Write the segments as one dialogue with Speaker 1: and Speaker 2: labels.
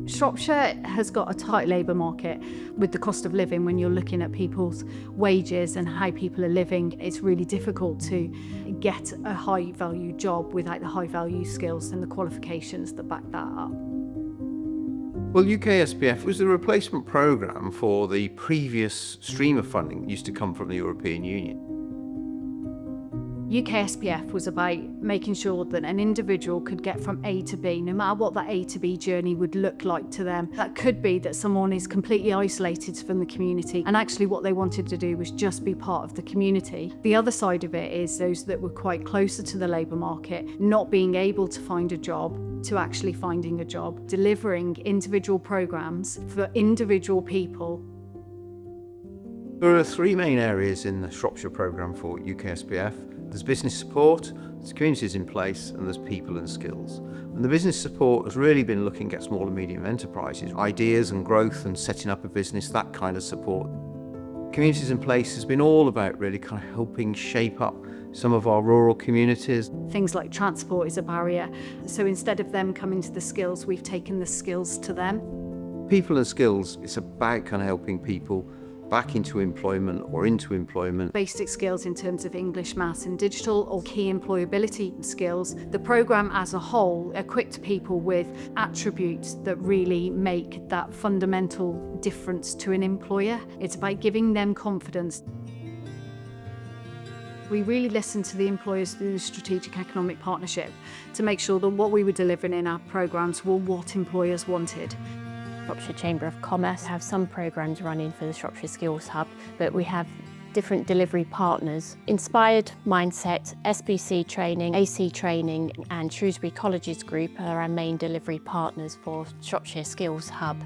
Speaker 1: Shropshire has got a tight labour market with the cost of living. When you're looking at people's wages and how people are living, it's really difficult to get a high value job without the high value skills and the qualifications that back that up.
Speaker 2: Well, UKSPF was the replacement programme for the previous stream of funding that used to come from the European Union.
Speaker 1: UKSPF was about making sure that an individual could get from A to B, no matter what that A to B journey would look like to them. That could be that someone is completely isolated from the community, and actually what they wanted to do was just be part of the community. The other side of it is those that were quite closer to the labour market, not being able to find a job, to actually finding a job, delivering individual programmes for individual people.
Speaker 2: There are three main areas in the Shropshire programme for UKSPF. There's business support, there's communities in place, and there's people and skills. And the business support has really been looking at small and medium enterprises, ideas and growth and setting up a business, that kind of support. Communities in place has been all about really kind of helping shape up some of our rural communities.
Speaker 1: Things like transport is a barrier, so instead of them coming to the skills, we've taken the skills to them.
Speaker 2: People and skills, it's about kind of helping people back into employment or into employment.
Speaker 1: Basic skills in terms of English, maths and digital, or key employability skills. The programme as a whole equipped people with attributes that really make that fundamental difference to an employer. It's about giving them confidence. We really listened to the employers through the Strategic Economic Partnership to make sure that what we were delivering in our programmes were what employers wanted.
Speaker 3: Shropshire Chamber of Commerce have some programmes running for the Shropshire Skills Hub, but we have different delivery partners. Inspired Mindset, SBC Training, AC Training and Shrewsbury Colleges Group are our main delivery partners for Shropshire Skills Hub.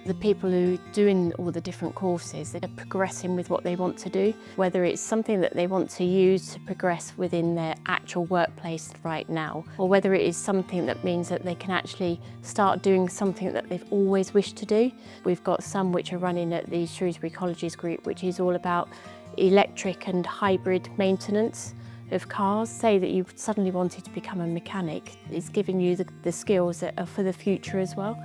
Speaker 3: The people who are doing all the different courses, they're progressing with what they want to do, whether it's something that they want to use to progress within their actual workplace right now, or whether it is something that means that they can actually start doing something that they've always wished to do. We've got some which are running at the Shrewsbury Colleges Group, which is all about electric and hybrid maintenance of cars. Say that you suddenly wanted to become a mechanic, it's giving you the skills that are for the future as well.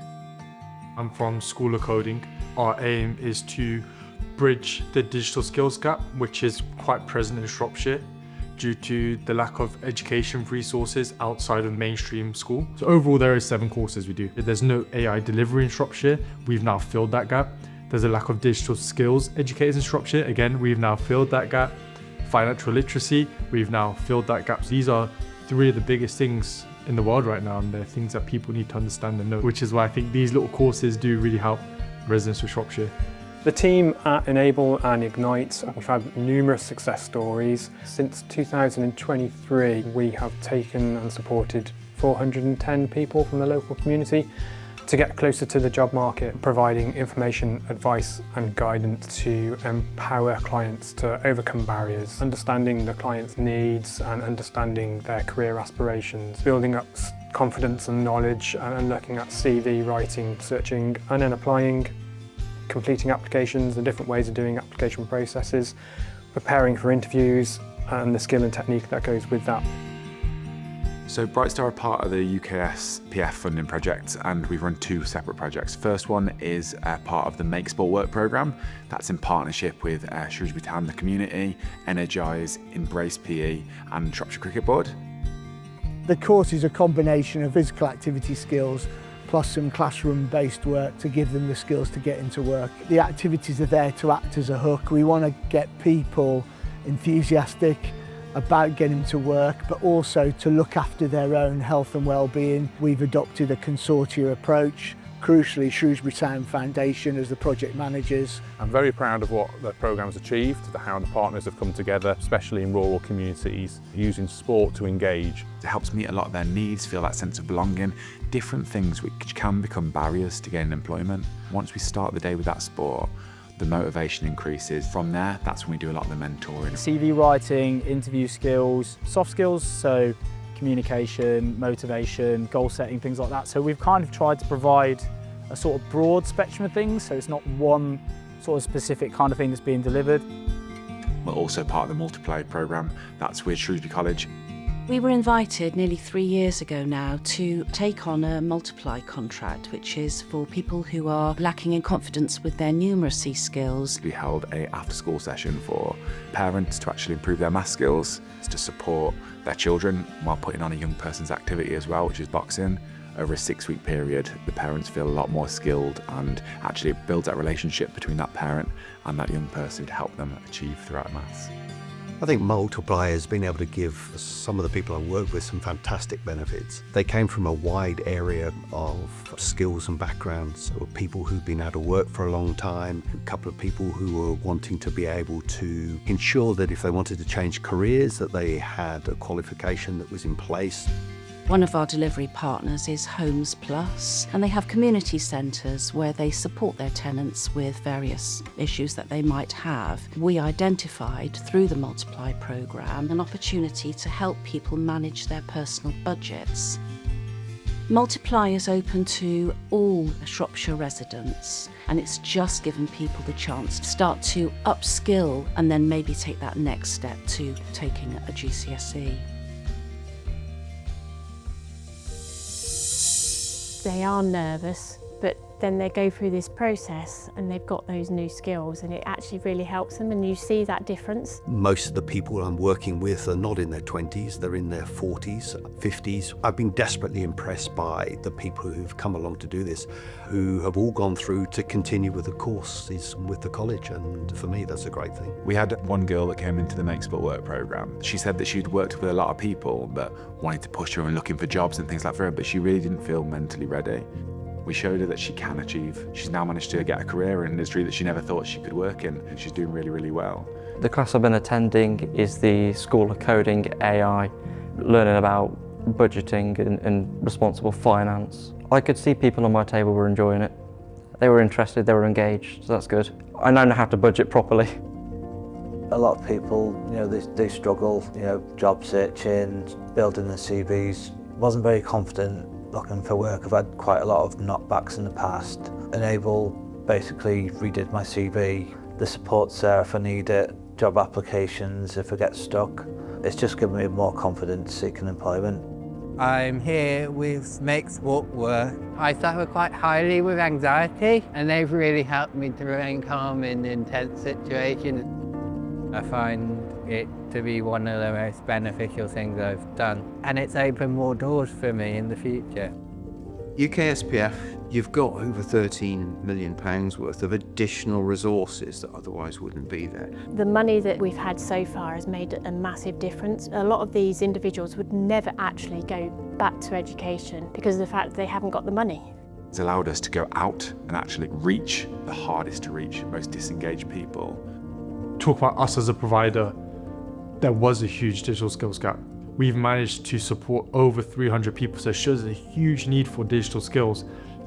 Speaker 4: I'm from School of Coding. Our aim is to bridge the digital skills gap, which is quite present in Shropshire due to the lack of education resources outside of mainstream school. So overall there are 7 courses we do. There's no AI delivery in Shropshire. We've now filled that gap. There's a lack of digital skills educators in Shropshire. Again, we've now filled that gap. Financial literacy, we've now filled that gap. So these are 3 of the biggest things in the world right now, and they're things that people need to understand and know, which is why I think these little courses do really help residents of Shropshire.
Speaker 5: The team at Enable and Ignite, we've had numerous success stories. Since 2023, we have taken and supported 410 people from the local community to get closer to the job market, providing information, advice and guidance to empower clients to overcome barriers, understanding the client's needs and understanding their career aspirations, building up confidence and knowledge and looking at CV writing, searching and then applying, completing applications and different ways of doing application processes, preparing for interviews and the skill and technique that goes with that.
Speaker 6: So Brightstar are part of the UKSPF funding project, and we've run 2 separate projects. First one is part of the Make Sport Work programme. That's in partnership with Shrewsbury Town, the community, Energise, Embrace PE and Shropshire Cricket Board.
Speaker 7: The course is a combination of physical activity skills plus some classroom-based work to give them the skills to get into work. The activities are there to act as a hook. We want to get people enthusiastic about getting to work, but also to look after their own health and well-being. We've adopted a consortia approach, crucially Shrewsbury Town Foundation as the project managers.
Speaker 8: I'm very proud of what the programme's achieved, how the partners have come together, especially in rural communities, using sport to engage.
Speaker 6: It helps meet a lot of their needs, feel that sense of belonging, different things which can become barriers to gaining employment. Once we start the day with that sport, the motivation increases. From there, that's when we do a lot of the mentoring.
Speaker 9: CV writing, interview skills, soft skills, so communication, motivation, goal setting, things like that. So we've kind of tried to provide a sort of broad spectrum of things, so it's not one sort of specific kind of thing that's being delivered.
Speaker 6: We're also part of the Multiplied programme, that's with Shrewsbury College.
Speaker 10: We were invited nearly 3 years ago now to take on a multiply contract, which is for people who are lacking in confidence with their numeracy skills.
Speaker 6: We held a after-school session for parents to actually improve their maths skills, to support their children while putting on a young person's activity as well, which is boxing. Over a 6-week period, the parents feel a lot more skilled, and actually it builds that relationship between that parent and that young person to help them achieve throughout maths.
Speaker 2: I think Multiply has been able to give some of the people I work with some fantastic benefits. They came from a wide area of skills and backgrounds. There were people who've been out of work for a long time, a couple of people who were wanting to be able to ensure that if they wanted to change careers, that they had a qualification that was in place.
Speaker 10: One of our delivery partners is Homes Plus, and they have community centres where they support their tenants with various issues that they might have. We identified through the Multiply programme an opportunity to help people manage their personal budgets. Multiply is open to all Shropshire residents, and it's just given people the chance to start to upskill and then maybe take that next step to taking a GCSE.
Speaker 3: They are nervous, but then they go through this process and they've got those new skills, and it actually really helps them, and you see that difference.
Speaker 2: Most of the people I'm working with are not in their 20s, they're in their 40s, 50s. I've been desperately impressed by the people who've come along to do this, who have all gone through to continue with the courses with the college, and for me that's a great thing.
Speaker 6: We had one girl that came into the Make Sport Work programme. She said that she'd worked with a lot of people that wanted to push her and looking for jobs and things like that, but she really didn't feel mentally ready. We showed her that she can achieve. She's now managed to get a career in an industry that she never thought she could work in, and she's doing really, really well.
Speaker 11: The class I've been attending is the School of Coding AI, learning about budgeting and responsible finance. I could see people on my table were enjoying it. They were interested, they were engaged, so that's good. I now know how to budget properly.
Speaker 12: A lot of people, they struggle, job searching, building their CVs. Wasn't very confident looking for work. I've had quite a lot of knockbacks in the past. Enable basically redid my CV. The support's there if I need it, job applications if I get stuck. It's just given me more confidence seeking employment.
Speaker 13: I'm here with Make Sport Work. I suffer quite highly with anxiety, and they've really helped me to remain calm in intense situations. I find it to be one of the most beneficial things I've done, and it's opened more doors for me in the future.
Speaker 2: UKSPF, you've got over £13 million worth of additional resources that otherwise wouldn't be there.
Speaker 3: The money that we've had so far has made a massive difference. A lot of these individuals would never actually go back to education because of the fact that they haven't got the money.
Speaker 6: It's allowed us to go out and actually reach the hardest to reach, most disengaged people.
Speaker 4: Talk about us as a provider, there was a huge digital skills gap. We've managed to support over 300 people, so it shows a huge need for digital skills,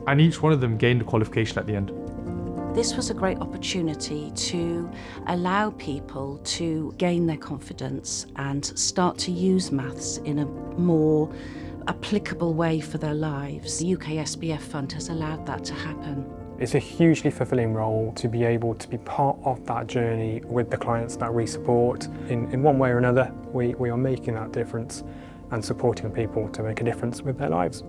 Speaker 4: and each one of them gained a qualification at the end.
Speaker 10: This was a great opportunity to allow people to gain their confidence and start to use maths in a more applicable way for their lives. The UKSPF Fund has allowed that to happen.
Speaker 5: It's a hugely fulfilling role to be able to be part of that journey with the clients that we support. In one way or another, we are making that difference and supporting people to make a difference with their lives.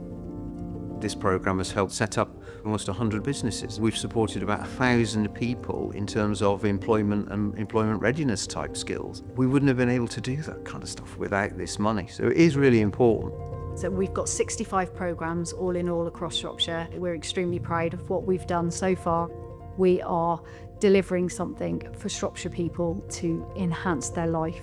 Speaker 2: This programme has helped set up almost 100 businesses. We've supported about 1,000 people in terms of employment and employment readiness type skills. We wouldn't have been able to do that kind of stuff without this money, so it is really important.
Speaker 1: So we've got 65 programmes all in all across Shropshire. We're extremely proud of what we've done so far. We are delivering something for Shropshire people to enhance their life.